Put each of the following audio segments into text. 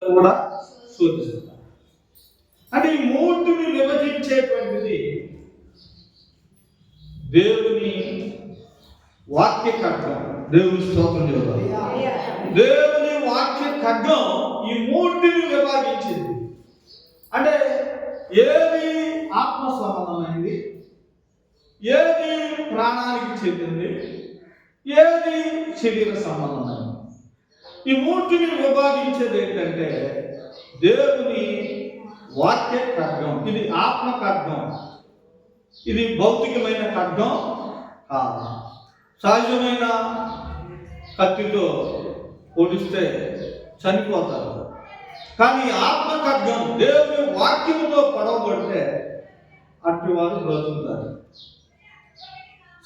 కూడా సూచిస్తున్నారు. అంటే ఈ మూర్తిని విభజించేటువంటిది దేవుని వాక్య ఖడ్గం. దేవుని స్తోత్రం చెబుతారు. దేవుని వాక్య ఖడ్గం ఈ మూర్తిని విభాగించింది. అంటే ఏది ఆత్మ సంబంధమైంది, ఏది ప్రాణానికి చెందింది, ఏది శరీర సంబంధమైనది. ఈ మూర్తిని విభాగించేది ఏంటంటే దేవుని వాక్య ఖడ్గం. ఇది ఆత్మ ఖడ్గం, ఇది భౌతికమైన ఖడ్గం కాదు. సహజమైన కత్తితో పొడిస్తే చనిపోతారు, కానీ ఆత్మ ఖడ్గం దేవుని వాక్యముతో పొడవబడితే అట్టి వారు బ్రతుకుతారు.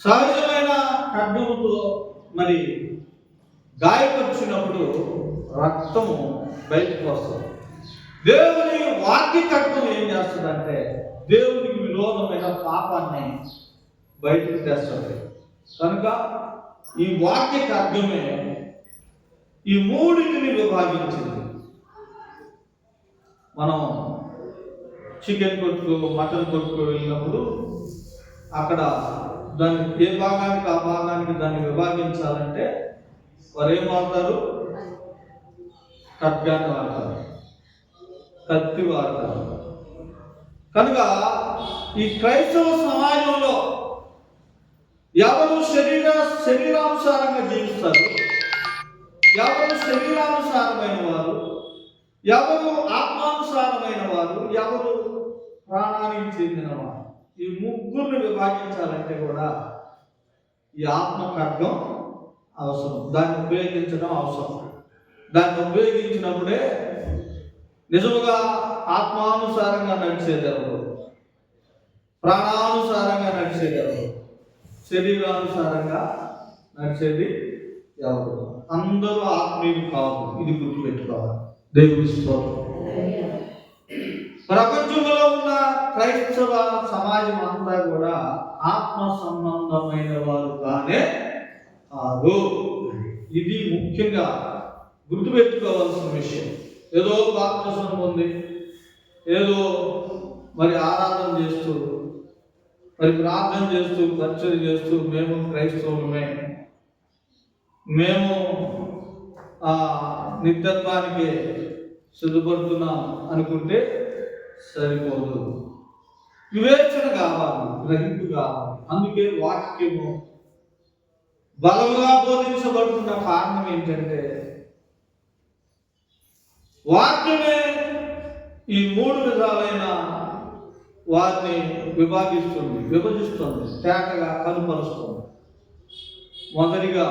సహజమైన ఖడ్గముతో మరి గాయపరిచినప్పుడు రక్తము బయటకు వస్తుంది. దేవుని వాక్య ఖడ్గం ఏం చేస్తుందంటే దేవునికి విరోధమైన పాపాన్ని బయటకు తెస్తుంది. కనుక ఈ వాక్య ఖడ్గమే ఈ మూడింటిని విభాగించింది. మనం చికెన్ కొట్టుకు మటన్ కొట్టుకు వెళ్ళినప్పుడు అక్కడ దాన్ని ఏ భాగానికి ఆ భాగానికి దాన్ని విభాగించాలంటే వారు ఏం వాడతారు? ఖడ్గాన్ని వాడతారు, కత్తి వాడతారు. కనుక ఈ క్రైస్తవ సమాజంలో ఎవరు శరీరానుసారంగా జీవిస్తారు, ఎవరు శరీరానుసారమైన వారు, ఎవరు ఆత్మానుసారమైన వారు, ఎవరు ప్రాణానికి చెందిన వారు, ఈ ముగ్గురిని విభాగించాలంటే కూడా ఈ ఆత్మ ఖడ్గం అవసరం. దాన్ని ఉపయోగించడం అవసరం. దాన్ని ఉపయోగించినప్పుడే నిజముగా ఆత్మానుసారంగా నడిచేది ఎవరు, ప్రాణానుసారంగా నడిచేది ఎవరు, శరీరానుసారంగా నడిచేది ఎవరు. అందరూ ఆత్మీయులు కాదు, ఇది గుర్తుపెట్టుకోవాలి. దేవుని స్తోత్రం. ప్రపంచంలో ఉన్న క్రైస్తవ సమాజం అంతా కూడా ఆత్మ సంబంధమైన వారు కానే కాదు. ఇది ముఖ్యంగా గుర్తుపెట్టుకోవాల్సిన విషయం. ఏదో బాప్తిసం పొంది ఏదో మరి ఆరాధన చేస్తూ మరి ప్రార్థన చేస్తూ పరిచయం చేస్తూ మేము క్రైస్తవులమే, మేము నిత్యత్వానికి సిద్ధపడుతున్నాం అనుకుంటే సరిపోదు. వివేచన కావాలి, గ్రహింపు కావాలి. అందుకే వాక్యము బలముగా బోధించబడుతున్న కారణం ఏంటంటే వాక్యమే ఈ మూడు విధాలైన వారిని విభజిస్తుంది, తేటగా కనుపరుస్తుంది. మొదటిగా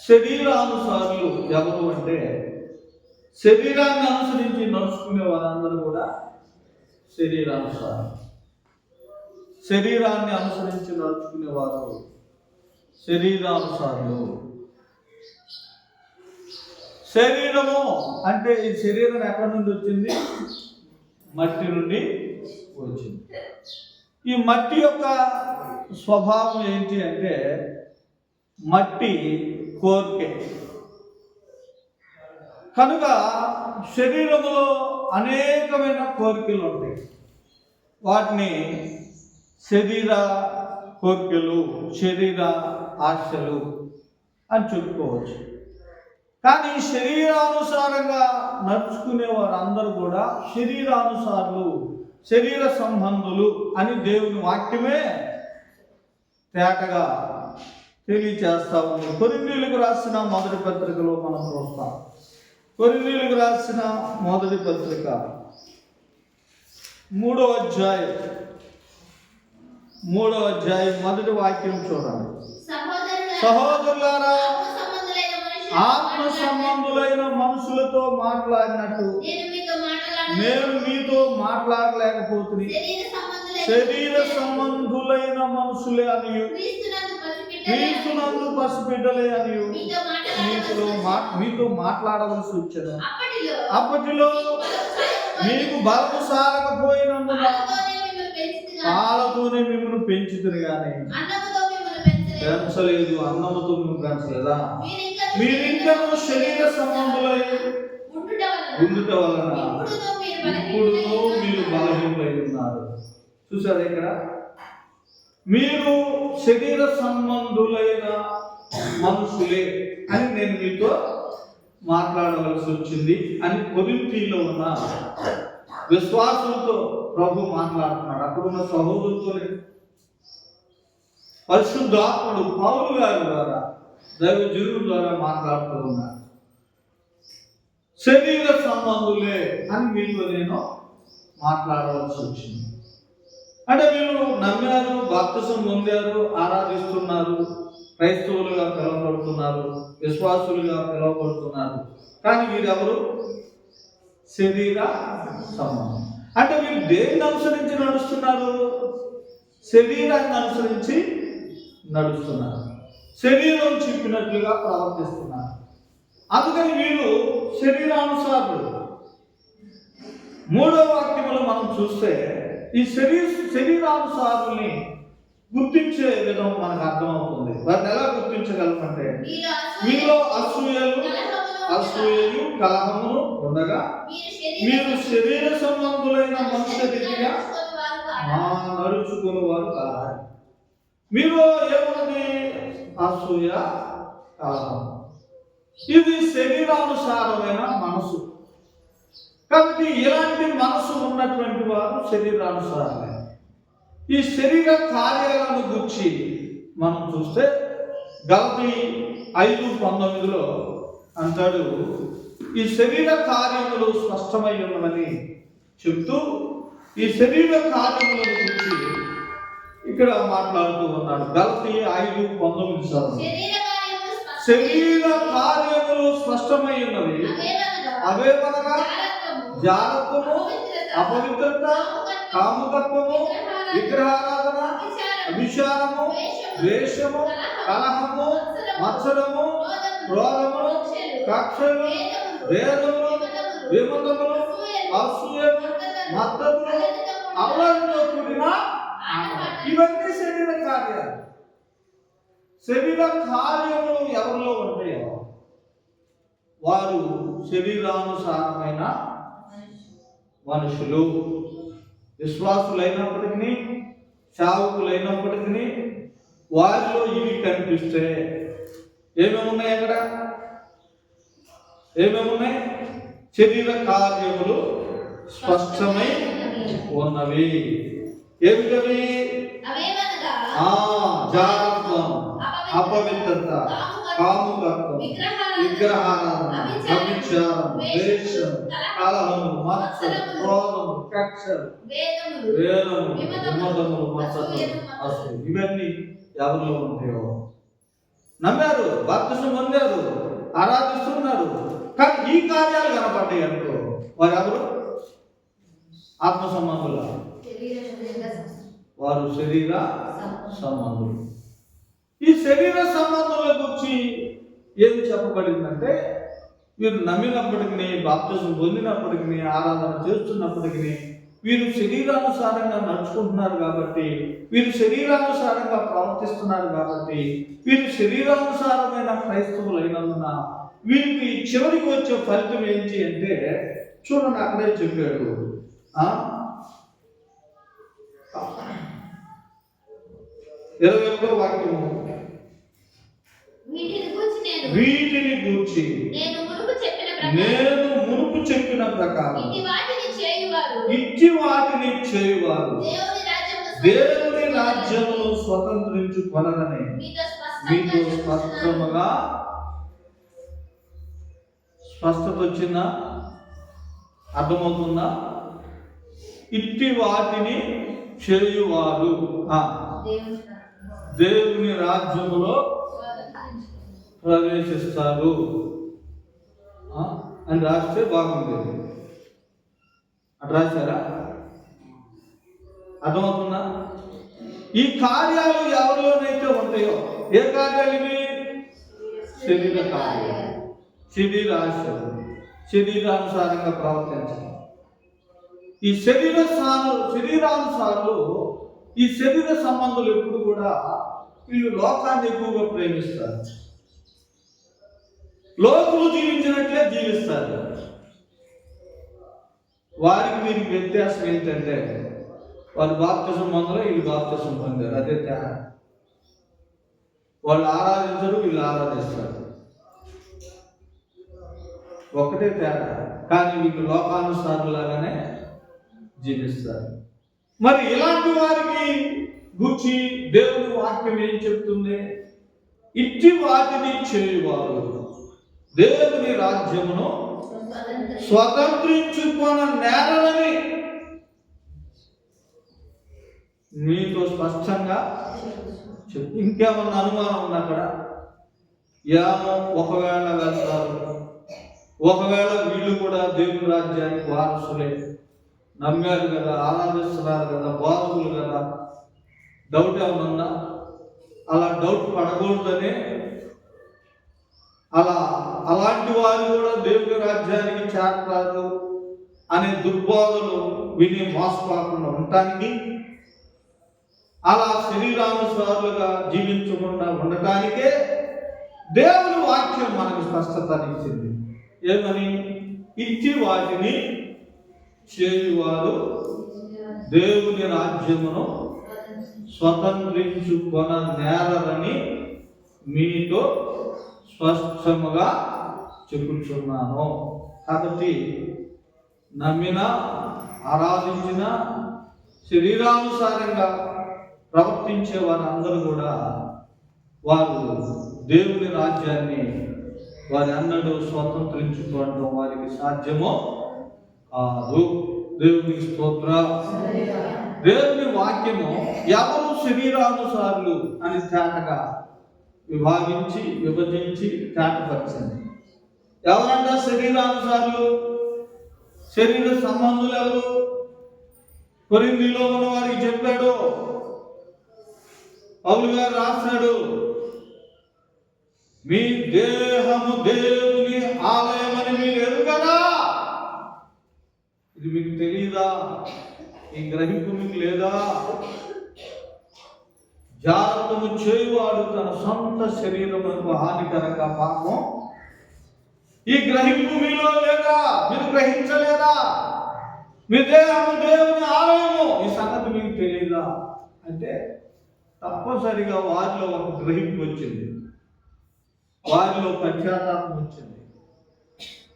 శరీరానుసారులు ఎవరు అంటే శరీరాన్ని అనుసరించి నడుచుకునే వారందరూ కూడా శరీరానుసారం. శరీరాన్ని అనుసరించి నడుచుకునేవారు శరీరానుసారులు. శరీరము అంటే ఈ శరీరం ఎక్కడి నుండి వచ్చింది? మట్టి నుండి వచ్చింది. ఈ మట్టి యొక్క స్వభావం ఏంటి అంటే మట్టి కోరికే. కనుక శరీరంలో అనేకమైన కోరికలు ఉంటాయి. వాటిని శరీర కోరికలు, శరీర ఆశలు అని చెప్పుకోవచ్చు. కానీ శరీరానుసారంగా నడుచుకునే వారందరూ కూడా శరీరానుసారులు, శరీర సంబంధులు అని దేవుని వాక్యమే తేటగా తెలియచేస్తా ఉంది. కొరింథీయులకు రాసిన మొదటి పత్రికలో మనం చూస్తాం. కొరింథీయులకు రాసిన మొదటి పత్రిక 3వ అధ్యాయం మొదటి వాక్యం చూడండి. సహోదరులారా, ఆత్మ సంబంధులైన మనుషులతో మాట్లాడినట్టు నేను మీతో మాట్లాడలేకపోతుంది. శరీర సంబంధులైన మనుషులే అనియు క్రీస్తునందు పసిబిడ్డలే అనియు మీతో మాట్లాడవలసి వచ్చాను. అప్పటిలో మీకు బలము సారకపోయినందున పాలతోనే మిమ్మల్ని పెంచుతుంది, కానీ పెంచలేదు. అన్నముతో మిమ్మల్ని పెంచలేదా? మీరింకనూ శరీర సంబంధులై ఉండుట వలన ఇప్పుడు మీరు బలహీనమై ఉన్నారు. చూసారా ఇక్కడ, మీరు శరీర సంబంధులైన మనుషులే అని నేను మీతో మాట్లాడవలసి వచ్చింది అని కొరింథీలో ఉన్న విశ్వాసులతో ప్రభు మాట్లాడుతున్నాడు. అక్కడ ఉన్న సహోదరులతో పరిశుద్ధాత్ముడు పౌలు గారి ద్వారా, దైవజనుల ద్వారా మాట్లాడుతూ ఉన్నాడు. శరీర సంబంధులే అని మీతో నేను మాట్లాడవలసి వచ్చింది. అంటే మీరు నమ్మారు, బాప్తిసం పొందారు, ఆరాధిస్తున్నారు, క్రైస్తవులుగా పిలువబడుతున్నారు, విశ్వాసులుగా పిలువబడుతున్నారు. కానీ వీరెవరు? శరీర సంబంధం. అంటే మీరు దేన్ని అనుసరించి నడుస్తున్నారు? శరీరాన్ని అనుసరించి నడుస్తున్నారు, శరీరం చెప్పినట్లుగా ప్రవర్తిస్తున్నారు. అందుకని మీరు శరీరానుసారులు. 3వ వాక్యంలో మనం చూస్తే ఈ శరీరానుసారుల్ని గుర్తించే విధం మనకు అర్థమవుతుంది. వారిని ఎలా గుర్తించగలమంటే, మీలో అసూయలు కలహములు ఉండగా మీరు శరీర సంబంధులైన మనుష్య రీతిగా నడుచుకుని వారు కాదు. మీలో ఏమున్నది? అసూయ, కలహం. ఇది శరీరానుసారమైన మనసు. కాబట్టి ఇలాంటి మనసు ఉన్నటువంటి వారు శరీరానుసారమే. ఈ శరీర కార్యాలను గురించి మనం చూస్తే గలతీ 5:19 అంటాడు, ఈ శరీర కార్యములు స్పష్టమై ఉన్నవని చెప్తూ ఈ శరీర కార్యముల గురించి ఇక్కడ మాట్లాడుతూ ఉన్నాడు. గలతీ 5:19 శరీర కార్యములు స్పష్టమై ఉన్నవి, అవేమనగా జారత్వము, అపవిత్రత, కాముకత్వము, విగ్రహారాధన, అభిచారము, ద్వేషము, కలహము, మత్సరము, క్రోధము, కక్షలు, భేదములు, విమతములు, అసూయము, మద్దతులు, అల్లరితో కూడిన ఇవన్నీ శరీర కార్యాలు. శరీర కార్యములు ఎవరిలో ఉంటాయో వారు శరీరానుసారమైన మనుషులు. విశ్వాసులైనప్పటికీ, సేవకులైనప్పటికీ వారిలో ఇవి కనిపిస్తే ఏమేమి ఉన్నాయి? అక్కడ ఏమేమి ఉన్నాయి? శరీర కార్యములు స్పష్టమై ఉన్నవి. ఏమిటవి? జారత్వం, అపవిత్రత, కాముకత్వం, విగ్రహారాధన, వ్యభిచారం, ద్వేషం, కలహము, మత్సరం, క్రోధము, కక్షలు, వేదము, విమతములు, మత్సరము, అసూయ. ఇవన్నీ ఎవరిలో ఉంటాయో? నమ్మారు, బాప్తిసం పొందారు, ఆరాధిస్తున్నారు, కానీ ఈ కార్యాలు కనపడ్డాయి అనుకో, వారు ఎవరు? ఆత్మ సంబంధులు, వారు శరీర సంబంధులు. ఈ శరీర సంబంధుల గురించి ఏం చెప్పబడిందంటే, వీరు నమ్మినప్పటికీ, బాప్తిసం పొందినప్పటికీ, ఆరాధన చేస్తున్నప్పటికీ వీరు శరీరానుసారంగా నడుచుకుంటున్నారు కాబట్టి, వీరు శరీరానుసారంగా ప్రవర్తిస్తున్నారు కాబట్టి, వీరు శరీరానుసారమైన క్రైస్తవులు అయినందున వీరికి చివరికి వచ్చే ఫలితం ఏంటి అంటే, చూడండి అక్కడే చెప్పాడు. 21వ వాక్యము, వీటిని గూర్చి నేను మునుపు చెప్పిన ప్రకారం ఇట్టి వాటిని చేయువారు దేవుని రాజ్యమును స్వతంత్రించుకొనరని మీతో స్పష్టముగా. స్పష్టత వచ్చిందా? అర్థమవుతుందా? ఇట్టి వాటిని చేయువారు దేవుని రాజ్యములో ప్రవేశిస్తారు అని రాస్తే బాగుండేది. అటు రాశారా? అర్థమవుతుందా? ఈ కార్యాలు ఎవరిలోనైతే ఉంటాయో, ఏ కార్యాలు ఇవి? శరీర కార్యాలు, శరీరాశలు, శరీరానుసారంగా ప్రవర్తించడం. ఈ శరీరానుసారులు, ఈ శరీర సంబంధులు ఎప్పుడు కూడా వీళ్ళు లోకాన్ని ఎక్కువగా ప్రేమిస్తారు, లోకులు జీవించినట్లే జీవిస్తారు. వారికి వీరికి వ్యత్యాసం ఏంటంటే వాళ్ళు బాప్తిజం పొందరు, వీళ్ళు బాప్తిజం పొందారు, అదే తేడా. వాళ్ళు ఆరాధించరు, వీళ్ళు ఆరాధిస్తారు, ఒకటే తేడా. కానీ వీళ్ళు లోకానుసారులాగానే జీవిస్తారు. మరి ఇలాంటి వారికి గూర్చి దేవుని వాక్యం ఏం చెప్తుంది? ఇట్టి వాటిని చేయువారు దేవుని రాజ్యమును స్వతంత్రించుకొన నేరలని మీతో స్పష్టంగా చెప్పు. ఇంకేమన్నా అనుమానం ఉంది అక్కడ? ఏమో ఒకవేళ వెళ్తారు, ఒకవేళ వీళ్ళు కూడా దేవుని రాజ్యానికి వారసులే, నమ్మారు కదా, ఆనందిస్తున్నారు కదా, బాధకులు కదా, డౌట్ ఏమన్నా? అలా డౌట్ పడకూడదనే అలాంటి వారు కూడా దేవుని రాజ్యానికి చేరతారు అనే దుర్బోధలు విని మోసపోకుండా ఉండటానికి, అలా శరీరానుసారులుగా జీవించకుండా ఉండటానికే దేవుని వాక్యం మనకు స్పష్టతనిచ్చింది. ఏమని? ఇచ్చి వాటిని చేయువారు దేవుని రాజ్యమును స్వతంత్రించుకొన నేరలని మీతో స్పష్టముగా చెప్పుచున్నాను. కాబట్టి నమ్మిన, ఆరాధించిన, శరీరానుసారంగా ప్రవర్తించే వారందరూ కూడా వారు దేవుని రాజ్యాన్ని వారి అన్నడు స్వతంత్రించుకోవడం వారికి సాధ్యమో కాదు. దేవునికి స్తోత్ర. దేవుని వాక్యము ఎవరు శరీరానుసారులు అని తేటగా విభజించి తేటపరిచింది. ఎవరంట శరీరానుసారులు? శరీర సంబంధులు ఎవరు? కొరింథీలో ఉన్న వారికి చెప్పాడు, పౌలు గారు రాశాడు, మీ దేహము దేవుని ఆలయమని మీరు ఎరుగరా? ఇది మీకు తెలియదా? ఈ గ్రహింపు మీకు లేదా? జాగ్రత్తము చేయువాడు తన సొంత శరీరమునకు హానికరంగా పాపం. ఈ గ్రహింపు మీలో లేదా? మీరు గ్రహించలేదా? మీ దేహము దేవుని ఆలయము, ఈ సంగతి మీకు తెలియదా అంటే తప్పనిసరిగా వారిలో ఒక గ్రహింపు వచ్చింది, వారిలో పశ్చాత్తాపం వచ్చింది,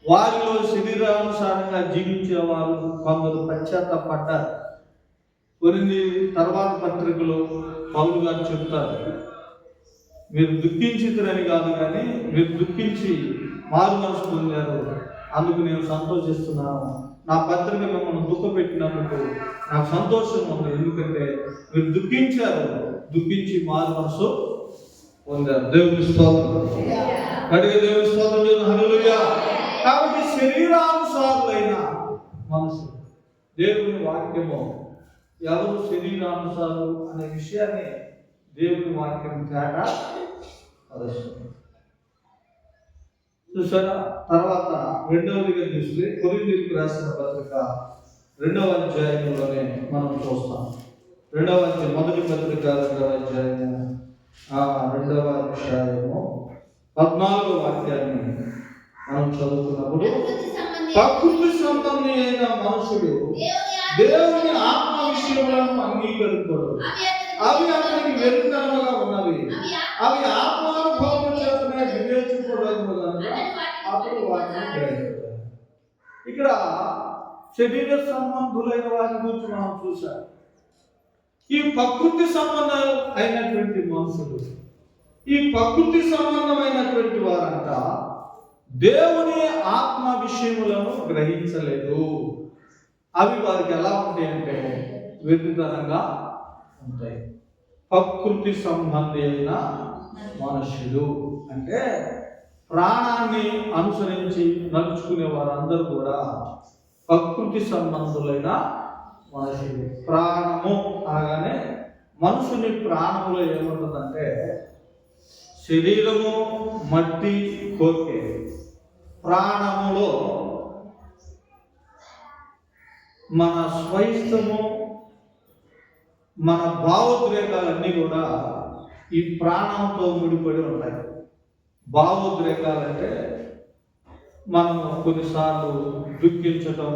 వారిలో శరీరానుసారంగా జీవించేవారు కొందరు పశ్చాత్తాపడ్డారు. కొరింథీ తర్వాత పత్రికలో పౌలు గారు చెప్తారు, మీరు దుఃఖించితురని కాదు కానీ మీరు దుఃఖించి మారు మనసు పొందారు, అందుకు నేను సంతోషిస్తున్నాను. నా పత్రిక మిమ్మల్ని దుఃఖపెట్టినందుకు నాకు సంతోషం ఉంది, ఎందుకంటే మీరు దుఃఖించారు, దుఃఖించి మారు మనసు పొందారు. దేవుని స్తోత్రం. కడిగి దేవుని స్తోత్రం. హల్లెలూయా. కాబట్టి శరీరానుసారులైన మనుషులు దేవుని వాక్యము ఎవరు శరీరానుసారు అనే విషయాన్ని దేవుని వాక్యం తేట పరుస్తుంది. చూసారా? తర్వాత రెండవదిగా చూస్తే కొరింథీయులకు రాసిన పత్రిక 2వ అధ్యాయంలోనే మనం చూస్తాం. మొదటి పత్రిక 2వ అధ్యాయము 2వ అధ్యాయము 14వ వాక్యాన్ని మనం చదువుతున్నప్పుడు, ప్రకృతి సంబంధి అయిన మనుషుడు దేవుని ఆత్మ విషయములను అంగీకరించడు, అవి అతనికి వెలుగుదనగా ఉన్నవి, అవి ఆత్మానుభవం చేతనే వివేచింపబడిన అప్పుడు వాటిని గ్రహించారు. ఇక్కడ శరీర సంబంధులైన వారి గురించి మనం చూసాం. ఈ ప్రకృతి సంబంధం అయినటువంటి మనుషులు, ఈ ప్రకృతి సంబంధమైనటువంటి వారంట దేవుని ఆత్మ విషయములను గ్రహించలేదు. అవి వారికి ఎలా ఉంటాయంటే వెర్రితనంగా ఉంటాయి. ప్రకృతి సంబంధి అయిన మనుషులు అంటే ప్రాణాన్ని అనుసరించి నడుచుకునే వారందరూ కూడా ప్రకృతి సంబంధులైన మనుషులు. ప్రాణము అనగానే మనుషుని ప్రాణములో ఏముంటుందంటే శరీరము మట్టి కోరికే, ప్రాణములో మన స్వయిష్టము, మన భావోద్రేకాలన్నీ కూడా ఈ ప్రాణంతో ముడిపడి ఉంటాయి. భావోద్రేకాలంటే మనం కొన్నిసార్లు దుఃఖించటం,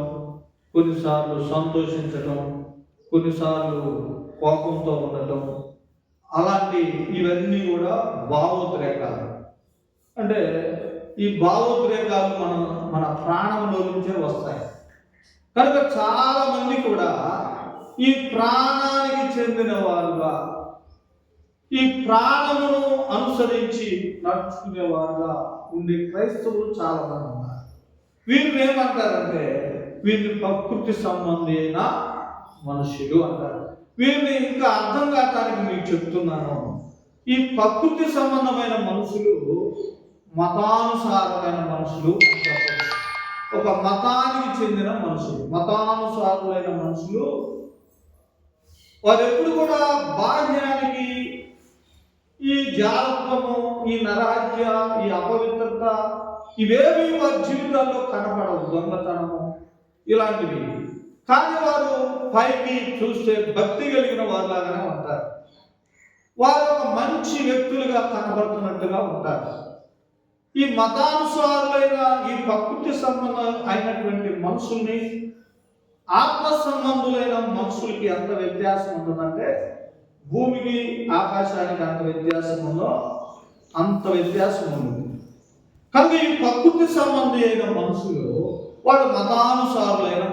కొన్నిసార్లు సంతోషించటం, కొన్నిసార్లు కోపంతో ఉండటం, అలాంటి ఇవన్నీ కూడా భావోద్రేకాలు. అంటే ఈ భావోద్రేకాలు మన ప్రాణంలో నుంచే వస్తాయి. కనుక చాలా మంది కూడా ఈ ప్రాణానికి చెందిన వారుగా, ఈ ప్రాణమును అనుసరించి నడుచుకునే వారుగా ఉండే క్రైస్తవులు చాలా మంది ఉన్నారు. వీరిని ఏమంటారంటే వీరిని ప్రకృతి సంబంధి అయిన మనుషులు అంటారు. వీరిని ఇంకా అర్థం కావటానికి మీకు చెప్తున్నాను. ఈ ప్రకృతి సంబంధమైన మనుషులు మతానుసారమైన మనుషులు అని చెప్పవచ్చు. ఒక మతానికి చెందిన మనుషులు, మతానుసారులైన మనుషులు వారు ఎప్పుడు కూడా బాహ్యానికి ఈ జాలత్వము, ఈ నరహత్య, ఈ అపవిత్రత ఇవేవి వారి జీవితాల్లో కనపడవు. దొంగతనము ఇలాంటివి. కానీ వారు పైకి చూస్తే భక్తి కలిగిన వారిలాగానే ఉంటారు. వారు ఒక మంచి వ్యక్తులుగా కనబడుతున్నట్టుగా ఉంటారు. ఈ మతానుసారులైన ఈ ప్రకృతి సంబంధం అయినటువంటి మనుషుల్ని ఆత్మ సంబంధులైన మనుషులకి ఎంత వ్యత్యాసం ఉంటుందంటే భూమికి ఆకాశానికి ఎంత వ్యత్యాసం ఉందో అంత వ్యత్యాసం ఉంది. కనుక ఈ ప్రకృతి సంబంధి అయిన మనుషులు వాళ్ళు మతానుసారులైన